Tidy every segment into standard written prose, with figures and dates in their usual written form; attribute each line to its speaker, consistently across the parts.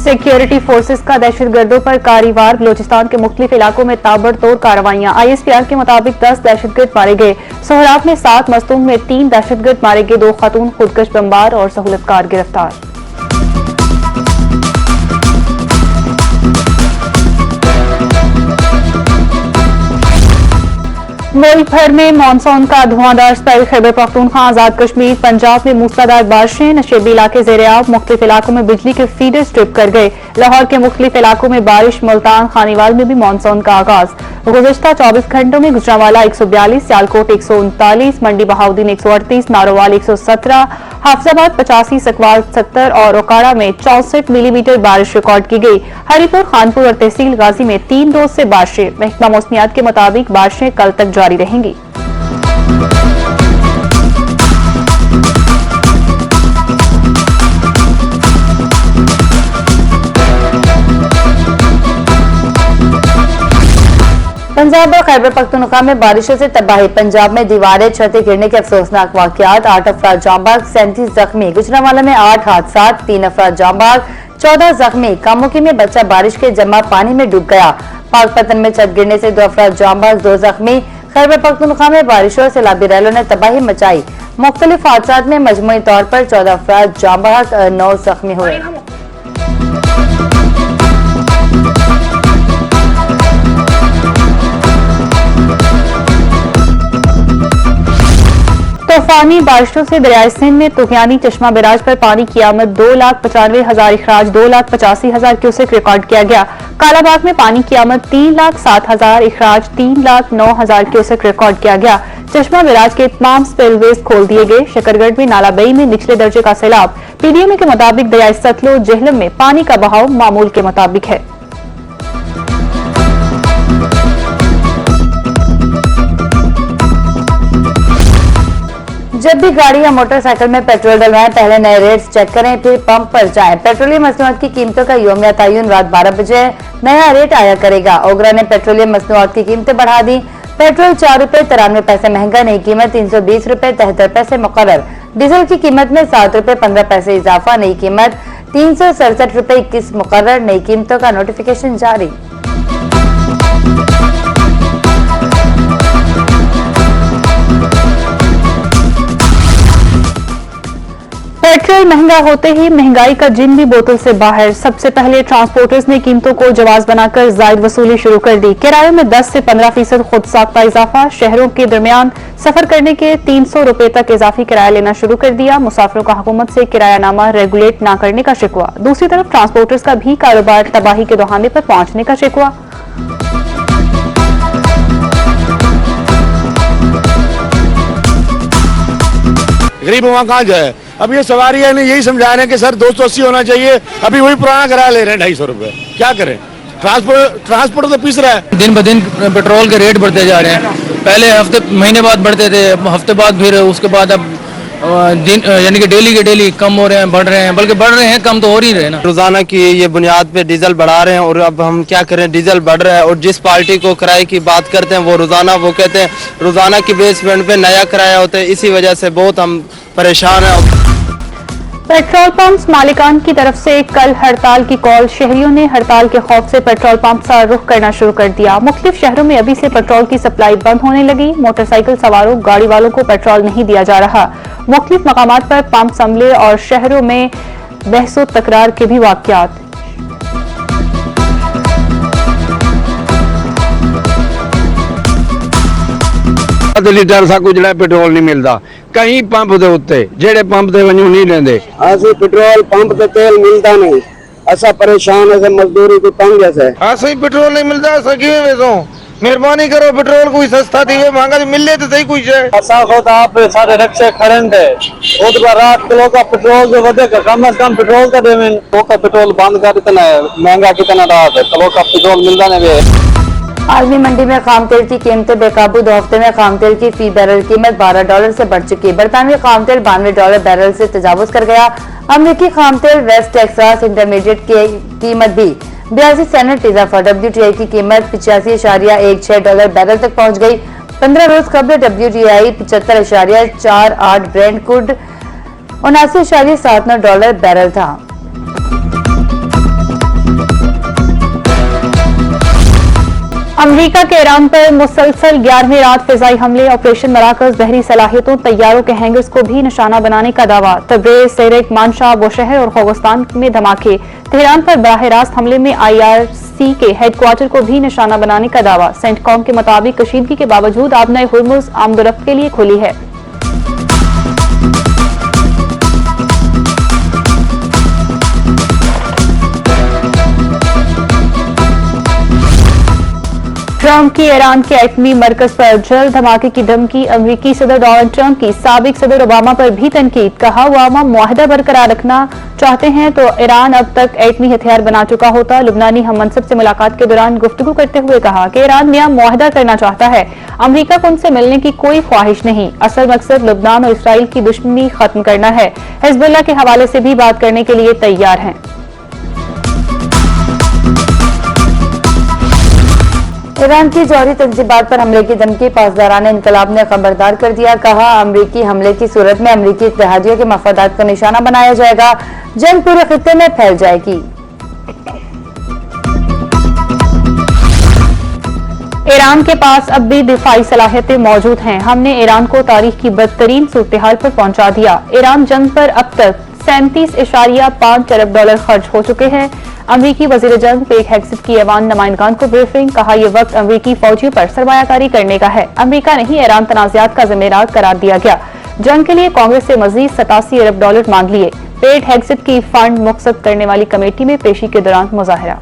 Speaker 1: Security forces का दहशतगर्दों पर कारवार। बलोचिस्तान के मुख्तलिफ इलाकों में ताबड़तोड़ कार्रवाइयां। ISPR के मुताबिक 10 दहशतगर्द मारे गए। सोहराब में 7, मस्तूम में 3 दहशतगर्द मारे गए। 2 खातून खुदकश बमबार और सहूलतकार गिरफ्तार। मुल्क भर में मानसून का धुआंधार स्पेल। खैबर पख्तूनख्वा, आजाद कश्मीर, पंजाब में मूसलाधार बारिशें। नशेबी इलाके ज़ेर-ए-आब। मुख्तलिफ इलाकों में बिजली के फीडर स्ट्रिप कर गए। लाहौर के मुख्तलिफ इलाकों में बारिश। मुल्तान, खानीवाल में भी मानसून का आगाज। गुज़श्ता 24 घंटों में गुजरांवाला 142, सियालकोट 139, मंडी बहाउद्दीन 138, नारोवाल 117, हाफिजाबाद 85, सकवाल 70 और ओकाड़ा में 64 मिलीमीटर बारिश रिकॉर्ड की गई। हरीपुर, खानपुर और तहसील गाजी में 3 रोज से बारिशें। महकमा मौसमियात के मुताबिक बारिशें कल तक जारी रहेंगी। पंजाब और खैबर पख्तूनख्वा में बारिशों से तबाही। पंजाब में दीवारें, छतें गिरने के अफसोसनाक वाकयात। 8 अफराद जांबाग, 37 जख्मी। गुजरांवाला में 8 हादसात, 3 अफराद जांबाग, 14 जख्मी। कामुकी में बच्चा बारिश के जमा पानी में डूब गया। पाकपतन में छत गिरने से 2 अफराद जांबाग, 2 जख्मी। खैबर पख्तूनख्वा में बारिशों से सैलाबी रैलों ने तबाही मचाई। मुख्तलिफ हादसात में मजमूई तौर पर 14 अफराद जांबाग, 9 जख्मी हुए। तूफानी बारिशों से दरियाए सिंध में तुगयानी चश्मा बैराज पर पानी की आमद। 2,95,000 इखराज, 2,85,000 क्यूसेक रिकॉर्ड किया गया। कालाबाग में पानी की आमद 3,07,000 इखराज, 3,09,000 क्यूसेक रिकॉर्ड किया गया। चश्मा बैराज के तमाम स्पिलवेज खोल दिए गए। शकरगढ़ में नालाबई में निचले दर्जे का सैलाब। PDMA के मुताबिक दरियाए सतलुज, जेहलम में पानी का बहाव मामूल के मुताबिक है। जब भी गाड़ी या मोटरसाइकिल में पेट्रोल डलवाएं, पहले नए रेट्स चेक करें, फिर पंप पर जाएं। पेट्रोलियम मसनूआत की कीमतों का यौमिया तयन रात 12 बजे नया रेट आया करेगा। ओगरा ने पेट्रोलियम मसनूआत की कीमतें बढ़ा दी। पेट्रोल 4 रुपए 93 पैसे महंगा, नई कीमत 320 रुपए 73 पैसे मुकर्रर। डीजल की कीमत में 7 रुपए 15 पैसे इजाफा, नई कीमत 367 रुपए 21 मुकर्रर। नई कीमतों का नोटिफिकेशन जारी। पेट्रोल महंगा होते ही महंगाई का जिन भी बोतल से बाहर। सबसे पहले ट्रांसपोर्टर्स ने कीमतों को जवाज बनाकर जायद वसूली शुरू कर दी। किरायों में 10 से 15% खुद साख्ता इजाफा। शहरों के दरमियान सफर करने के 300 रुपए तक इजाफी किराया लेना शुरू कर दिया। मुसाफिरों का हुकूमत से किरायानामा रेगुलेट न करने का शिकवा। दूसरी तरफ ट्रांसपोर्टर्स का भी कारोबार तबाही के दहाने पर पहुंचने का शिकवा।
Speaker 2: गरीब वहाँ कहाँ जाए। अब ये सवारी है नहीं, यही समझा रहे हैं कि सर 280 होना चाहिए। अभी वही पुराना किराया ले रहे हैं 250 रुपए। क्या करें, ट्रांसपोर्ट तो पिस रहा है।
Speaker 3: दिन ब दिन पेट्रोल के रेट बढ़ते जा रहे हैं। पहले हफ्ते महीने बाद बढ़ते थे, हफ्ते बाद फिर उसके बाद अब दिन यानी कि डेली के डेली कम हो रहे हैं, बढ़ रहे हैं, बल्कि बढ़ रहे हैं, कम तो हो ही रहे हैं ना।
Speaker 4: रोजाना की ये बुनियाद पे डीजल बढ़ा रहे हैं और अब हम क्या करें, डीजल बढ़ रहा है और जिस पार्टी को किराए की बात करते हैं वो कहते हैं रोजाना की बेसमेंट पे नया किराया होता है। इसी वजह से बहुत हम परेशान हैं।
Speaker 1: पेट्रोल पंप मालिकान की तरफ से कल हड़ताल की कॉल। शहरियों ने हड़ताल के खौफ से पेट्रोल पंप का रुख करना शुरू कर दिया। मुख्तलिफ शहरों में अभी से पेट्रोल की सप्लाई बंद होने लगी। मोटरसाइकिल सवारों, गाड़ी वालों को पेट्रोल नहीं दिया जा रहा। मुख्तलिफ मकामात पर पंप संभले और शहरों में बहसो तकरार के भी वाकयात।
Speaker 5: लीटर सा कुछ पेट्रोल नहीं मिलता। कई पंप के उत्ते जेड़े पंप ते वजू नहीं लेंदे।
Speaker 6: असि पेट्रोल पंप ते तेल मिलता नहीं, असा परेशान है, मजदूरी को तंग है।
Speaker 2: सही पेट्रोल नहीं मिलता, सकी वेसो मेहरबानी करो पेट्रोल कोई सस्ता थी, महंगा तो मिले तो सही कुछ है।
Speaker 6: असा खुद आप सारे रक्षे खड़े थे खुद का रात किलो का पेट्रोल जो वधे कम से कम पेट्रोल का देवें। तो का पेट्रोल बंद कर इतना महंगा कितना रहा है, किलो का पेट्रोल मिलता नहीं।
Speaker 1: आलमी मंडी में खाम तेल की कीमतें बेकाबू। 2 हफ्ते में खाम तेल की फी बैरल कीमत $12 से बढ़ चुकी। बरतानवी खाम तेल $92 बैरल से तजावुज कर गया। अमरीकी खाम तेल वेस्ट टेक्सास इंटरमीडिएट की कीमत भी 82 सेंट इजाफा। WTI की कीमत $85.16 बैरल तक पहुंच गई। 15 रोज कबल WTI 75.48 ब्रेंट क्रूड $79.79 बैरल था। अमेरिका के ईरान पर मुसलसल 11वीं रात फिजाई हमले, ऑपरेशन मराकज, बहरी सलाहियतों, तैयारों के हैंगर्स को भी निशाना बनाने का दावा। तब्रेज, सेरेक, मानशा, बोशहर और खोगस्तान में धमाके। तेहरान पर बराह रास्त हमले में IRC के हेडक्वार्टर को भी निशाना बनाने का दावा। सेंटकॉम के मुताबिक कशीदगी के बावजूद आबनाए हुर्मुज आमदोरफ्त के लिए खुली है। ट्रंप की ईरान के एटमी मरकज पर जल्द धमाके की धमकी। अमेरिकी सदर डोनाल्ड ट्रंप की साबिक सदर ओबामा पर भी तनकीद। कहा, ओबामा मुआहदा बरकरार रखना चाहते हैं तो ईरान अब तक एटमी हथियार बना चुका होता। लुबनानी हम मनसब से मुलाकात के दौरान गुफ्तगू करते हुए कहा कि ईरान नया मुआहदा करना चाहता है। अमेरिका को उनसे मिलने की कोई ख्वाहिश नहीं। असल मकसद लुबनान और इसराइल की दुश्मनी खत्म करना है। हिजबुल्ला के हवाले से भी बात करने के लिए तैयार हैं।
Speaker 7: ईरान की जौहरी तंजीबात पर हमले की धमकी। पासदारान इनकलाब ने खबरदार कर दिया। कहा, अमरीकी हमले की सूरत में अमरीकी इत्तेहादियों के मफादात को निशाना बनाया जाएगा। जंग पूरे खित्ते में फैल जाएगी।
Speaker 1: ईरान के पास अब भी दिफाई सलाहियतें मौजूद हैं। हमने ईरान को तारीख की बदतरीन सूरत-ए-हाल पर पहुंचा दिया। ईरान जंग पर अब तक 37.5 अरब डॉलर खर्च हो चुके हैं। अमरीकी वजीर जंग पेट हेग्सेट की ऐवान नुमाइंदगान को ब्रीफिंग। कहा, यह वक्त अमरीकी फौजियों पर सरमायाकारी करने का है। अमरीका नहीं, ईरान तनाज़ात का जिम्मेदार करार दिया गया। जंग के लिए कांग्रेस से मजीद 87 अरब डॉलर मांग लिए। पेट हेग्सेट की फंड मुक़स्सद करने वाली कमेटी में पेशी के दौरान मुजाहरा।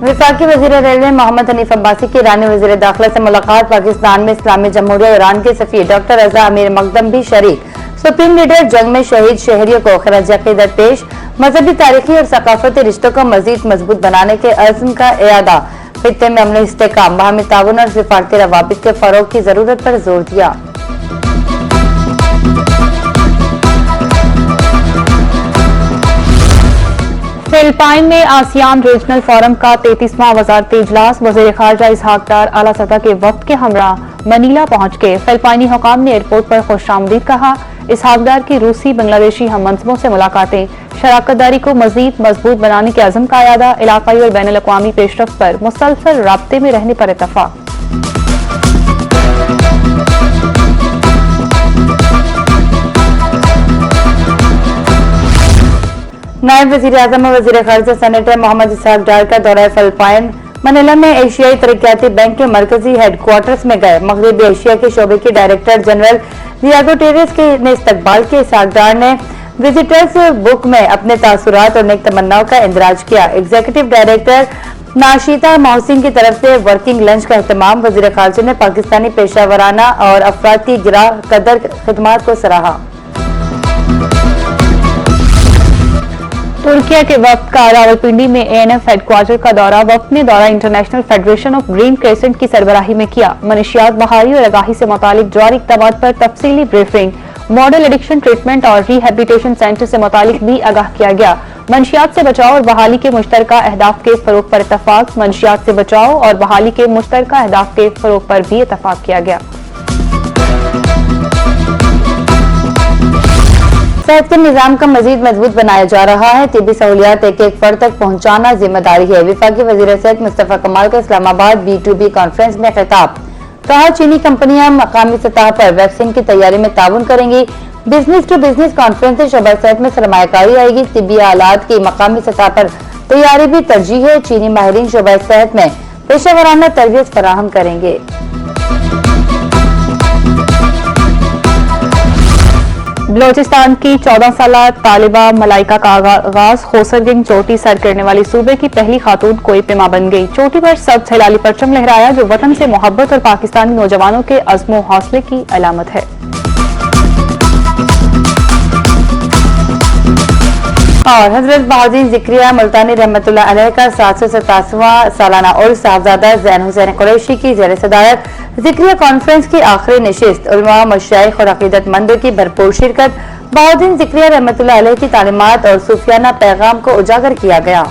Speaker 7: वफाकी वज़ीर रेलवे मोहम्मद हनीफ अब्बासी की ईरानी वज़ीर दाखिला से मुलाकात। पाकिस्तान में इस्लामी जमहूरिया ईरान के सफ़ीर डॉक्टर रज़ा अमीर मकदम भी शरीक। सुप्रीम लीडर जंग में शहीद शहरियों को खराज अक़ीदत पेश। मजहबी, तारीखी और सकाफती रिश्तों को मजीद मजबूत बनाने के अज़्म का इरादा। खित्ते में अमन इस्तेहकाम, बाहमी ताउन और सिफारती रवाबित के फ़रोग़ की ज़रूरत पर जोर दिया।
Speaker 1: फिलिपाइन में आसियान रीजनल फोरम का 33वां वज़ारती इजलास। वज़ीर ख़ारजा इसहाक डार आला सतह के वफ़द के हमरा मनीला पहुंच गए। फिलिपाइनी हुकाम ने एयरपोर्ट पर खुशामदीद कहा। इसहाक डार की रूसी बांग्लादेशी हममनसबों से मुलाकातें। शराकतदारी को मजीद मजबूत बनाने के अज़्म का यादा। इलाकाई और बैनुल अक़वामी पेशरफ्त पर मुसलसल राब्ते में रहने पर इत्तफ़ाक़।
Speaker 7: नायब वज़ीर आज़म और वज़ीर ख़ारजा सेनेटर मोहम्मद इसहाक डार का दौरा फिलिपाइन। मनीला में एशियाई तरक्याती बैंक के मरकजी हेडक्वार्टर्स में गए। मगरबी एशिया के शोबे के डायरेक्टर जनरल डियागो टेरेस ने इस्तकबाल किया। इसहाक डार ने विजिटर्स बुक में अपने तासुरात और नेक तमन्नाओं का इंदराज किया। एग्जीक्यूटिव डायरेक्टर नाशिता मोहसिन की तरफ से वर्किंग लंच का एहतमाम। वज़ीर ख़ारजा ने पाकिस्तानी पेशावराना और अफराद की गिरा कदर खिदमात को सराहा।
Speaker 1: तुर्किया के वफ्द का रावलपिंडी में ANF हेडक्वार्टर का दौरा। वफ्द ने दौरा international federation of green crescent की सरबराही में किया। मनशियात बहाली और आगाही से मुतालिक जारी इक़दामात पर तफसीली ब्रीफिंग। मॉडल एडिक्शन ट्रीटमेंट और रिहेबिलिटेशन सेंटर से मुतालिक भी आगाह किया गया। मनशियात से बचाव और बहाली के मुश्तरका अहदाफ के फरोग पर इत्तफाक। मनशियात से बचाव और बहाली के मुश्तरका अहदाफ के फरोग पर भी इत्तफाक किया गया।
Speaker 7: सेहत के निज़ाम का मजीद मजबूत बनाया जा रहा है। तिब्बी सहूलियात एक एक फर्द तक पहुँचाना जिम्मेदारी है। वफाकी वज़ीर सेहत मुस्तफ़ा कमाल का इस्लामाबाद B2B कॉन्फ्रेंस में खिताब। कहा, चीनी कंपनियां मकामी सतह पर वैक्सीन की तैयारी में ताउन करेंगी। बिजनेस टू बिजनेस कॉन्फ्रेंस से शोबा सेहत में सरमायाकारी आएगी। तिब्बी आलात की मकामी सतह पर तैयारी भी तरजीह है। चीनी माहिरीन शोबा सेहत में पेशेवराना तरबियत फराहम करेंगे।
Speaker 1: बलोचिस्तान की 14 साला तालिबा मलाइका का आगाज। खोसरगंज चोटी सर करने वाली सूबे की पहली खातून कोई पेमा बन गई। चोटी पर सब्ज हिलाली परचम लहराया, जो वतन से मोहब्बत और पाकिस्तानी नौजवानों के अज़्मो हौसले की अलामत है।
Speaker 7: और हजरत बहाउद्दीन ज़िक्रिया मुल्तानी रहमतुल्लाह अलैह का 787वां सालाना और साहबजादा ज़ैन हुसैन कुरैशी की ज़ेर सदारत ज़िक्रिया कॉन्फ्रेंस की आखिरी नशिस्त। उलमा, मशाइख और अक़ीदतमंदों की भरपूर शिरकत। बहाउद्दीन ज़िक्रिया रहमतुल्लाह अलैह की तालीमात और सूफियाना पैगाम को उजागर किया गया।